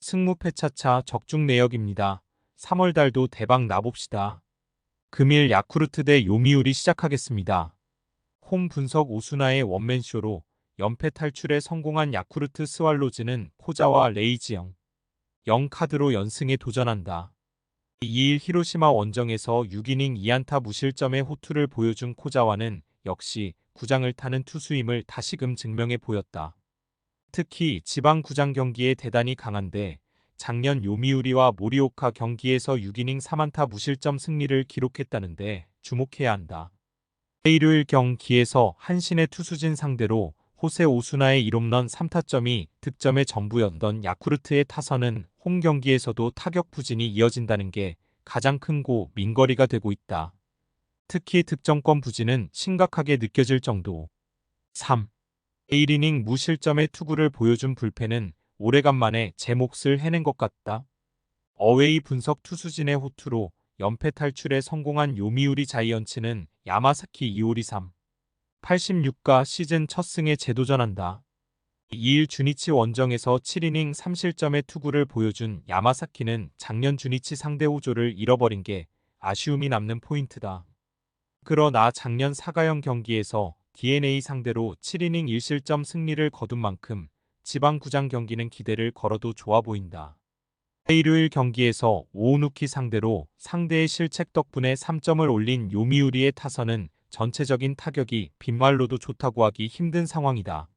승무패 차차 적중 내역입니다. 3월달도 대박 나봅시다. 금일 야쿠르트 대 요미우리 시작하겠습니다. 홈 분석 오수나의 원맨쇼로 연패 탈출에 성공한 야쿠르트 스왈로즈는 코자와 레이지영 0카드로 연승에 도전한다. 2일 히로시마 원정에서 6이닝 2안타 무실점의 호투를 보여준 코자와는 역시 구장을 타는 투수임을 다시금 증명해 보였다. 특히 지방 구장 경기에 대단히 강한데 작년 요미우리와 모리오카 경기에서 6이닝 3안타 무실점 승리를 기록했다는데 주목해야 한다. 일요일 경기에서 한신의 투수진 상대로 호세 오수나의 1홈런 3타점이 득점의 전부였던 야쿠르트의 타선은 홈 경기에서도 타격 부진이 이어진다는 게 가장 큰 고민거리가 되고 있다. 특히 득점권 부진은 심각하게 느껴질 정도. 3. 1이닝 무실점의 투구를 보여준 불펜은 오래간만에 제 몫을 해낸 것 같다. 어웨이 분석 투수진의 호투로 연패 탈출에 성공한 요미우리 자이언츠는 야마사키 이오리 3. 86가 시즌 첫 승에 재도전한다. 2일 주니치 원정에서 7이닝 3실점의 투구를 보여준 야마사키는 작년 주니치 상대 호조를 잃어버린 게 아쉬움이 남는 포인트다. 그러나 작년 4가형 경기에서 DNA 상대로 7이닝 1실점 승리를 거둔 만큼 지방 구장 경기는 기대를 걸어도 좋아 보인다. 일요일 경기에서 오우누키 상대로 상대의 실책 덕분에 3점을 올린 요미우리의 타선은 전체적인 타격이 빈말로도 좋다고 하기 힘든 상황이다.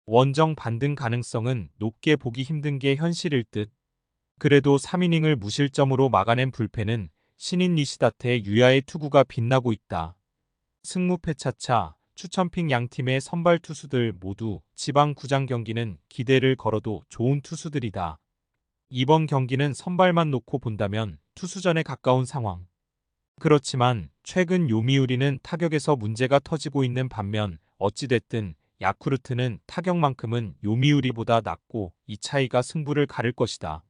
원정 반등 가능성은 높게 보기 힘든 게 현실일 듯. 그래도 3이닝을 무실점으로 막아낸 불펜은 신인 니시다테 유야의 투구가 빛나고 있다. 승무패 차차 추천픽 양팀의 선발 투수들 모두 지방 구장 경기는 기대를 걸어도 좋은 투수들이다. 이번 경기는 선발만 놓고 본다면 투수전에 가까운 상황. 그렇지만 최근 요미우리는 타격에서 문제가 터지고 있는 반면 어찌됐든 야쿠르트는 타격만큼은 요미우리보다 낮고 이 차이가 승부를 가를 것이다.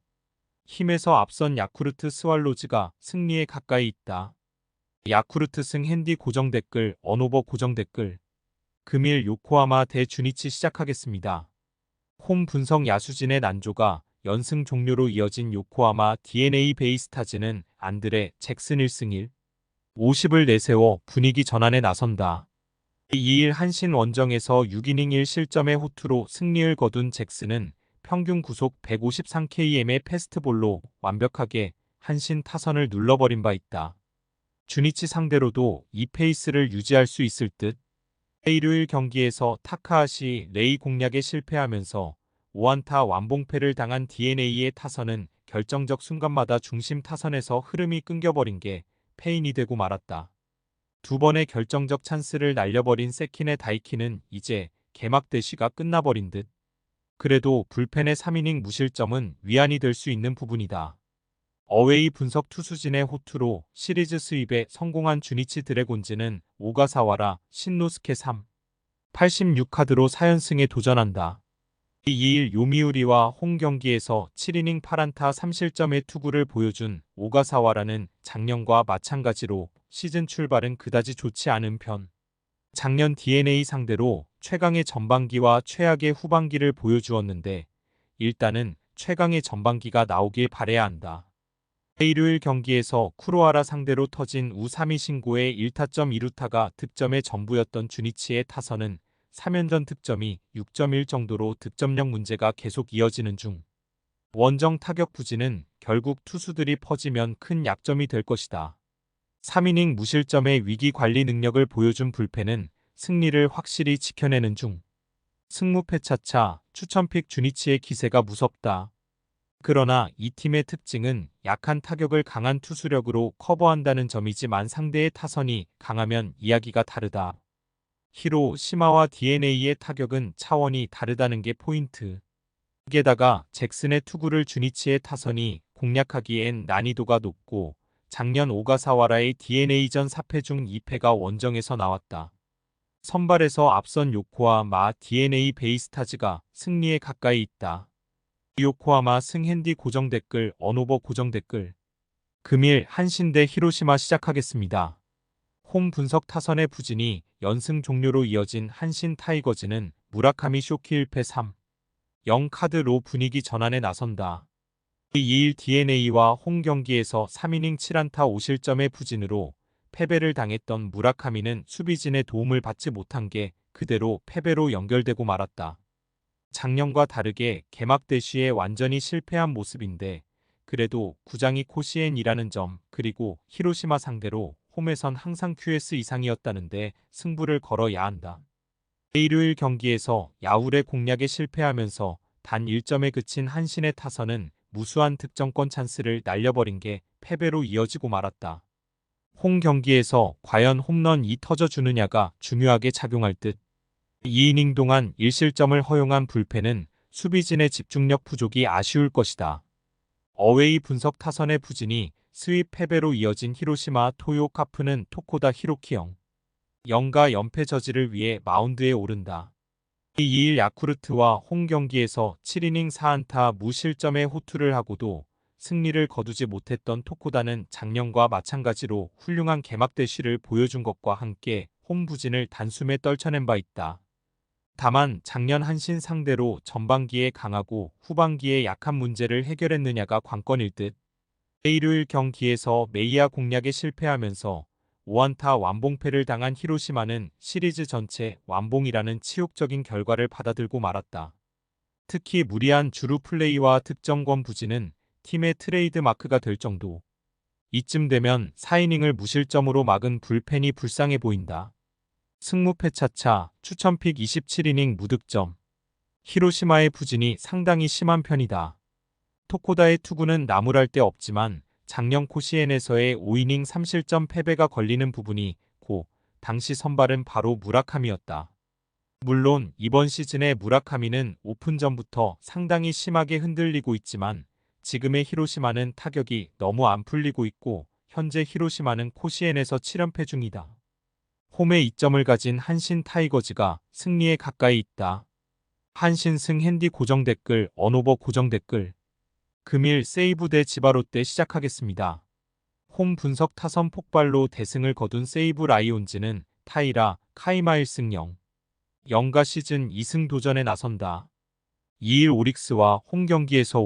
힘에서 앞선 야쿠르트 스왈로즈가 승리에 가까이 있다. 야쿠르트 승 핸디 고정 댓글 언오버 고정 댓글 금일 요코하마 대 주니치 시작하겠습니다. 홈 분석 야수진의 난조가 연승 종료로 이어진 요코하마 DNA 베이스타즈는 안드레 잭슨 1승 1. 50을 내세워 분위기 전환에 나선다. 2일 한신 원정에서 6이닝 1실점의 호투로 승리를 거둔 잭슨은 평균 구속 153km의 패스트볼로 완벽하게 한신 타선을 눌러버린 바 있다. 주니치 상대로도 이 페이스를 유지할 수 있을 듯. 일요일 경기에서 타카하시 레이 공략에 실패하면서 5안타 완봉패를 당한 DNA의 타선은 결정적 순간마다 중심 타선에서 흐름이 끊겨버린 게 패인이 되고 말았다. 두 번의 결정적 찬스를 날려버린 세킨의 다이키는 이제 개막 대시가 끝나버린 듯. 그래도 불펜의 3이닝 무실점은 위안이 될 수 있는 부분이다. 어웨이 분석 투수진의 호투로 시리즈 수입에 성공한 주니치 드래곤즈는 오가사와라 신노스케 3. 86카드로 4연승에 도전한다. 2일 요미우리와 홈 경기에서 7이닝 8안타 3실점의 투구를 보여준 오가사와라는 작년과 마찬가지로 시즌 출발은 그다지 좋지 않은 편. 작년 DNA 상대로 최강의 전반기와 최악의 후반기를 보여주었는데 일단은 최강의 전반기가 나오길 바라야 한다. 일요일 경기에서 쿠로하라 상대로 터진 우3위 신고의 1타점 2루타가 득점의 전부였던 주니치의 타선은 3연전 득점이 6.1 정도로 득점력 문제가 계속 이어지는 중. 원정 타격 부진은 결국 투수들이 퍼지면 큰 약점이 될 것이다. 3이닝 무실점의 위기 관리 능력을 보여준 불펜은 승리를 확실히 지켜내는 중. 승무패 차차 추천픽 주니치의 기세가 무섭다. 그러나 이 팀의 특징은 약한 타격을 강한 투수력으로 커버한다는 점이지만 상대의 타선이 강하면 이야기가 다르다. 히로시마와 DNA의 타격은 차원이 다르다는 게 포인트. 게다가 잭슨의 투구를 주니치의 타선이 공략하기엔 난이도가 높고 작년 오가사와라의 DNA전 4패 중 2패가 원정에서 나왔다. 선발에서 앞선 요코하마 DNA 베이스타즈가 승리에 가까이 있다. 요코하마 승 핸디 고정 댓글 언오버 고정 댓글 금일 한신 대 히로시마 시작하겠습니다. 홈 분석 타선의 부진이 연승 종료로 이어진 한신 타이거즈는 무라카미 쇼키 1패 3. 0 카드로 분위기 전환에 나선다. 2일 DeNA와 홈 경기에서 3이닝 7안타 5실점의 부진으로 패배를 당했던 무라카미는 수비진의 도움을 받지 못한 게 그대로 패배로 연결되고 말았다. 작년과 다르게 개막 대시에 완전히 실패한 모습인데 그래도 구장이 코시엔이라는 점 그리고 히로시마 상대로 홈에선 항상 QS 이상이었다는데 승부를 걸어야 한다. 일요일 경기에서 야울의 공략에 실패하면서 단 1점에 그친 한신의 타선은 무수한 득점권 찬스를 날려버린 게 패배로 이어지고 말았다. 홈 경기에서 과연 홈런이 터져주느냐가 중요하게 작용할 듯. 2이닝 동안 1실점을 허용한 불펜은 수비진의 집중력 부족이 아쉬울 것이다. 어웨이 분석 타선의 부진이 스윕 패배로 이어진 히로시마 토요 카프는 토코다 히로키형. 영가 연패 저지를 위해 마운드에 오른다. 2일 야쿠르트와 홈 경기에서 7이닝 4안타 무실점의 호투를 하고도 승리를 거두지 못했던 토코다는 작년과 마찬가지로 훌륭한 개막 대시를 보여준 것과 함께 홈 부진을 단숨에 떨쳐낸 바 있다. 다만 작년 한신 상대로 전반기에 강하고 후반기에 약한 문제를 해결했느냐가 관건일 듯. 일요일 경기에서 메이야 공략에 실패하면서 5안타 완봉패를 당한 히로시마는 시리즈 전체 완봉이라는 치욕적인 결과를 받아들고 말았다. 특히 무리한 주루 플레이와 득점권 부진은 팀의 트레이드 마크가 될 정도. 이쯤 되면 4이닝을 무실점으로 막은 불펜이 불쌍해 보인다. 승무패 차차 추천픽 27이닝 무득점. 히로시마의 부진이 상당히 심한 편이다. 토코다의 투구는 나무랄 데 없지만 작년 코시엔에서의 5이닝 3실점 패배가 걸리는 부분이 고 당시 선발은 바로 무라카미였다. 물론 이번 시즌의 무라카미는 오픈 전부터 상당히 심하게 흔들리고 있지만 지금의 히로시마는 타격이 너무 안 풀리고 있고 현재 히로시마는 코시엔에서 7연패 중이다. 홈에 이점을 가진 한신 타이거즈가 승리에 가까이 있다. 한신 승 핸디 고정 댓글 언오버 고정 댓글 금일 세이브 대 지바롯데 시작하겠습니다. 홈 분석 타선 폭발로 대승을 거둔 세이브 라이온즈는 타이라 카이마 1승 0가 시즌 2승 도전에 나선다. 2일 오릭스와 홈 경기에서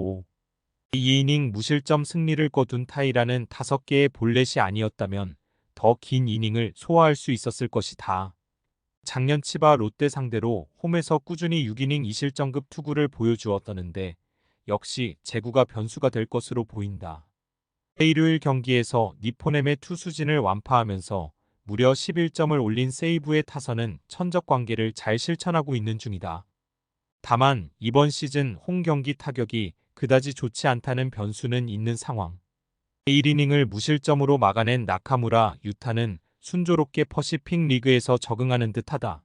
2이닝 무실점 승리를 거둔 타이라는 5개의 볼넷이 아니었다면 더 긴 이닝을 소화할 수 있었을 것이다. 작년 치바 롯데 상대로 홈에서 꾸준히 6이닝 2실점급 투구를 보여주었다는데 역시 제구가 변수가 될 것으로 보인다. 일요일 경기에서 니포넴의 투수진을 완파하면서 무려 11점을 올린 세이브의 타선은 천적 관계를 잘 실천하고 있는 중이다. 다만 이번 시즌 홈 경기 타격이 그다지 좋지 않다는 변수는 있는 상황. 1이닝을 무실점으로 막아낸 나카무라 유타는 순조롭게 퍼시픽 리그에서 적응하는 듯하다.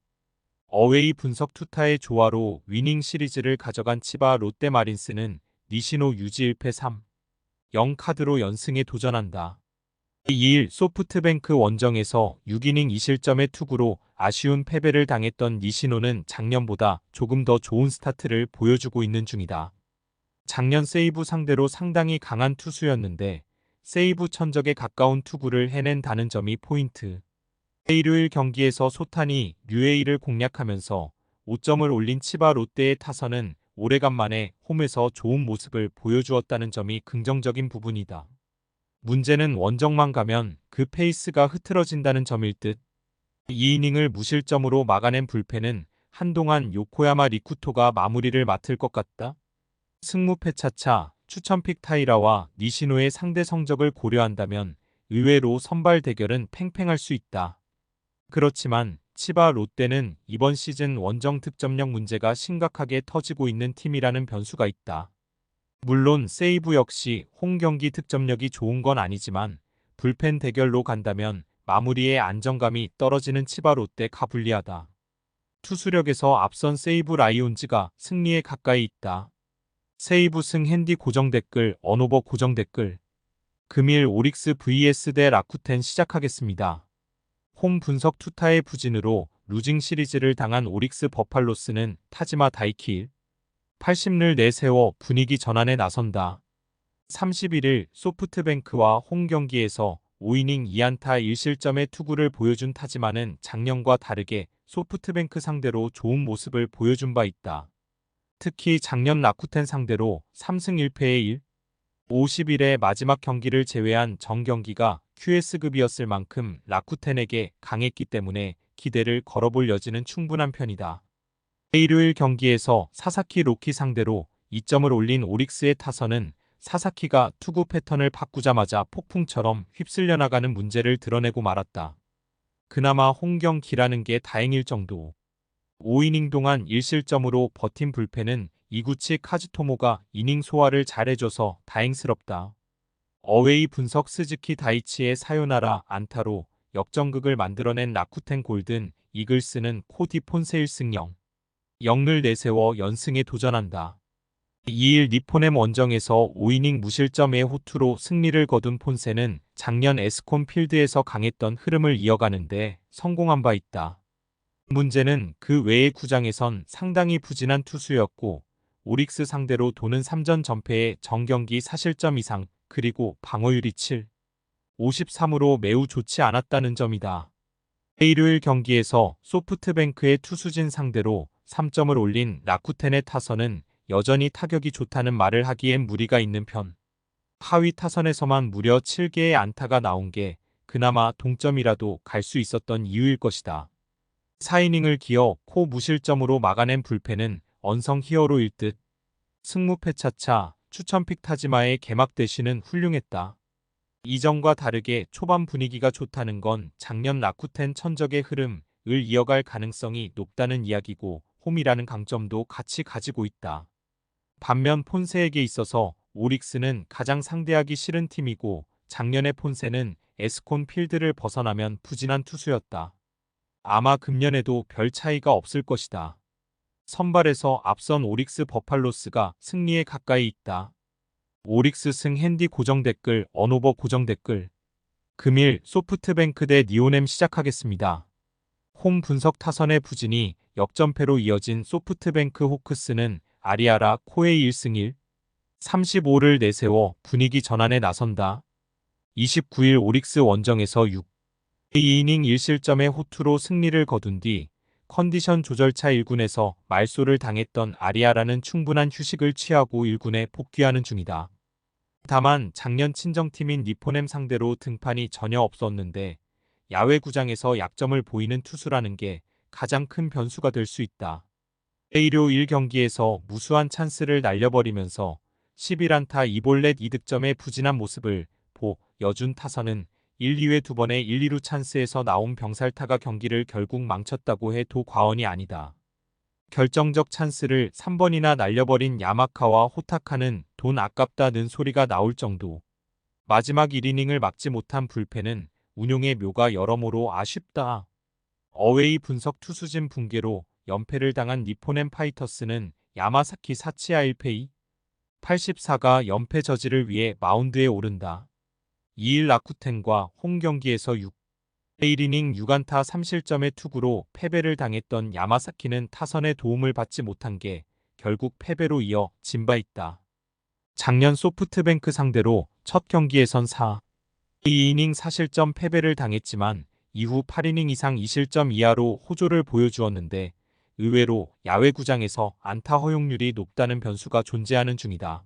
어웨이 분석 투타의 조화로 위닝 시리즈를 가져간 치바 롯데 마린스는 니시노 유지 1패 3영 카드로 연승에 도전한다. 2일 소프트뱅크 원정에서 6이닝 2실점의 투구로 아쉬운 패배를 당했던 니시노는 작년보다 조금 더 좋은 스타트를 보여주고 있는 중이다. 작년 세이브 상대로 상당히 강한 투수였는데 세이브 천적에 가까운 투구를 해낸다는 점이 포인트. 일요일 경기에서 소탄이 류에이를 공략하면서 5점을 올린 치바 롯데의 타선은 오래간만에 홈에서 좋은 모습을 보여주었다는 점이 긍정적인 부분이다. 문제는 원정만 가면 그 페이스가 흐트러진다는 점일 듯. 2이닝을 무실점으로 막아낸 불펜은 한동안 요코야마 리쿠토가 마무리를 맡을 것 같다. 승무패 차차 추천픽 타이라와 니시노의 상대 성적을 고려한다면 의외로 선발 대결은 팽팽할 수 있다. 그렇지만 치바 롯데는 이번 시즌 원정 득점력 문제가 심각하게 터지고 있는 팀이라는 변수가 있다. 물론 세이브 역시 홈 경기 득점력이 좋은 건 아니지만 불펜 대결로 간다면 마무리의 안정감이 떨어지는 치바 롯데가 불리하다. 투수력에서 앞선 세이브 라이온즈가 승리에 가까이 있다. 세이브 승 핸디 고정 댓글 언오버 고정 댓글 금일 오릭스 vs 대 라쿠텐 시작하겠습니다. 홈 분석 투타의 부진으로 루징 시리즈를 당한 오릭스 버팔로스는 타지마 다이키 80를 내세워 분위기 전환에 나선다. 31일 소프트뱅크와 홈 경기에서 5이닝 2안타 1실점의 투구를 보여준 타지마는 작년과 다르게 소프트뱅크 상대로 좋은 모습을 보여준 바 있다. 특히 작년 라쿠텐 상대로 3승 1패의 1. 50일의 마지막 경기를 제외한 전 경기가 QS급이었을 만큼 라쿠텐에게 강했기 때문에 기대를 걸어볼 여지는 충분한 편이다. 일요일 경기에서 사사키 로키 상대로 2점을 올린 오릭스의 타선은 사사키가 투구 패턴을 바꾸자마자 폭풍처럼 휩쓸려 나가는 문제를 드러내고 말았다. 그나마 홍경기라는 게 다행일 정도. 5이닝 동안 1실점으로 버틴 불펜은 이구치 카즈토모가 이닝 소화를 잘해줘서 다행스럽다. 어웨이 분석 스즈키 다이치의 사요나라 안타로 역전극을 만들어낸 라쿠텐 골든 이글스는 코디 폰세 1승 0를 내세워 연승에 도전한다. 2일 니포넴 원정에서 5이닝 무실점의 호투로 승리를 거둔 폰세는 작년 에스콘 필드에서 강했던 흐름을 이어가는데 성공한 바 있다. 문제는 그 외의 구장에선 상당히 부진한 투수였고 오릭스 상대로 도는 3전 전패에 정경기 4실점 이상 그리고 방어율이 7, 53으로 매우 좋지 않았다는 점이다. 일요일 경기에서 소프트뱅크의 투수진 상대로 3점을 올린 라쿠텐의 타선은 여전히 타격이 좋다는 말을 하기엔 무리가 있는 편. 하위 타선에서만 무려 7개의 안타가 나온 게 그나마 동점이라도 갈 수 있었던 이유일 것이다. 4이닝을 기어 코 무실점으로 막아낸 불펜은 언성 히어로일 듯. 승무패차차 추천픽 타지마의 개막 대시는 훌륭했다. 이전과 다르게 초반 분위기가 좋다는 건 작년 라쿠텐 천적의 흐름을 이어갈 가능성이 높다는 이야기고 홈이라는 강점도 같이 가지고 있다. 반면 폰세에게 있어서 오릭스는 가장 상대하기 싫은 팀이고 작년의 폰세는 에스콘 필드를 벗어나면 부진한 투수였다. 아마 금년에도 별 차이가 없을 것이다. 선발에서 앞선 오릭스 버팔로스가 승리에 가까이 있다. 오릭스 승 핸디 고정 댓글 언오버 고정 댓글 금일 소프트뱅크 대 니오넴 시작하겠습니다. 홈 분석 타선의 부진이 역전패로 이어진 소프트뱅크 호크스는 아리아라 코에이 1승 1, 35를 내세워 분위기 전환에 나선다. 29일 오릭스 원정에서 6, 2이닝 1실점의 호투로 승리를 거둔 뒤 컨디션 조절차 1군에서 말소를 당했던 아리아라는 충분한 휴식을 취하고 1군에 복귀하는 중이다. 다만 작년 친정팀인 니포넴 상대로 등판이 전혀 없었는데 야외 구장에서 약점을 보이는 투수라는 게 가장 큰 변수가 될 수 있다. 일요일 경기에서 무수한 찬스를 날려버리면서 11안타 2볼넷 2득점의 부진한 모습을 보여준 타선은 1, 2회 두 번의 1, 2루 찬스에서 나온 병살타가 경기를 결국 망쳤다고 해도 과언이 아니다. 결정적 찬스를 3번이나 날려버린 야마카와 호타카는 돈 아깝다는 소리가 나올 정도. 마지막 1이닝을 막지 못한 불펜은 운용의 묘가 여러모로 아쉽다. 어웨이 분석 투수진 붕괴로 연패를 당한 니포넴 파이터스는 야마사키 사치아 1패 84가 연패 저지를 위해 마운드에 오른다. 2일 라쿠텐과 홈 경기에서 6, 1이닝 6안타 3실점의 투구로 패배를 당했던 야마사키는 타선의 도움을 받지 못한 게 결국 패배로 이어진 바 있다. 작년 소프트뱅크 상대로 첫 경기에선 4, 2이닝 4실점 패배를 당했지만 이후 8이닝 이상 2실점 이하로 호조를 보여주었는데 의외로 야외 구장에서 안타 허용률이 높다는 변수가 존재하는 중이다.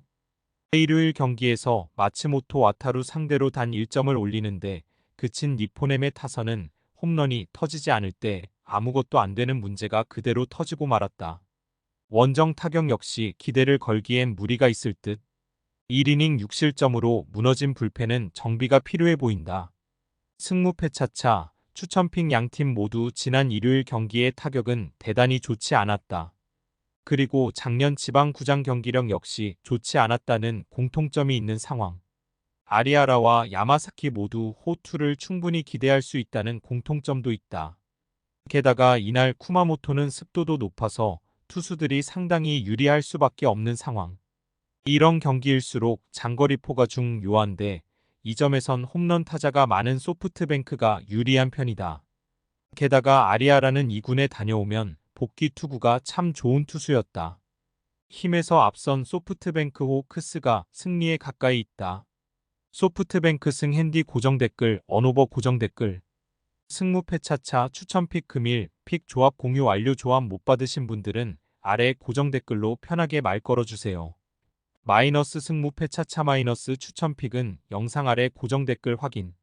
일요일 경기에서 마츠모토 와타루 상대로 단 1점을 올리는데 그친 니포넴의 타선은 홈런이 터지지 않을 때 아무것도 안 되는 문제가 그대로 터지고 말았다. 원정 타격 역시 기대를 걸기엔 무리가 있을 듯. 1이닝 6실점으로 무너진 불펜은 정비가 필요해 보인다. 승무패차차 추천픽 양팀 모두 지난 일요일 경기의 타격은 대단히 좋지 않았다. 그리고 작년 지방구장 경기력 역시 좋지 않았다는 공통점이 있는 상황. 아리아라와 야마사키 모두 호투를 충분히 기대할 수 있다는 공통점도 있다. 게다가 이날 쿠마모토는 습도도 높아서 투수들이 상당히 유리할 수밖에 없는 상황. 이런 경기일수록 장거리포가 중요한데 이 점에선 홈런 타자가 많은 소프트뱅크가 유리한 편이다. 게다가 아리아라는 2군에 다녀오면 복귀 투구가 참 좋은 투수였다. 힘에서 앞선 소프트뱅크 호크스가 승리에 가까이 있다. 소프트뱅크 승 핸디 고정 댓글 언오버 고정 댓글 승무패차차 추천픽 금일 픽 조합 공유 완료. 조합 못 받으신 분들은 아래 고정 댓글로 편하게 말 걸어주세요. 마이너스 승무 패차차 마이너스 추천픽은 영상 아래 고정 댓글 확인.